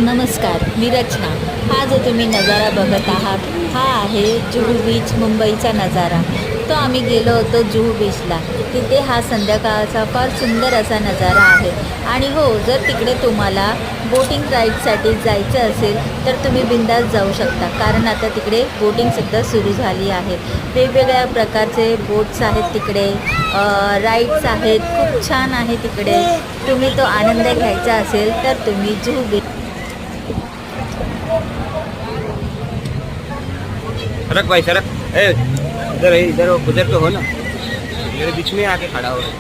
नमस्कार, मी रचना. हा जो तुम्ही नजारा बघत आहात, हा आहे जुहू बीच, मुंबईचा नजारा. तो आम्ही गेलो होतो जुहू बीचला. तिथे हा संध्याकाळचा फार सुंदर असा नजारा आहे. आणि हो, जर तिकडे तुम्हाला बोटिंग राईडसाठी जायचं असेल तर तुम्ही बिनधास्त जाऊ शकता, कारण आता तिकडे बोटिंगसुद्धा सुरू झाली आहे. वेगवेगळ्या प्रकारचे बोट्स आहेत तिकडे, राईड्स आहेत, खूप छान आहे तिकडे. तुम्ही तो आनंद घ्यायचा असेल तर तुम्ही जुहू बीच. सरक भाई सरक। इधर उधर तो हो ना, मेरे बीच में आके खड़ा हो रहा है।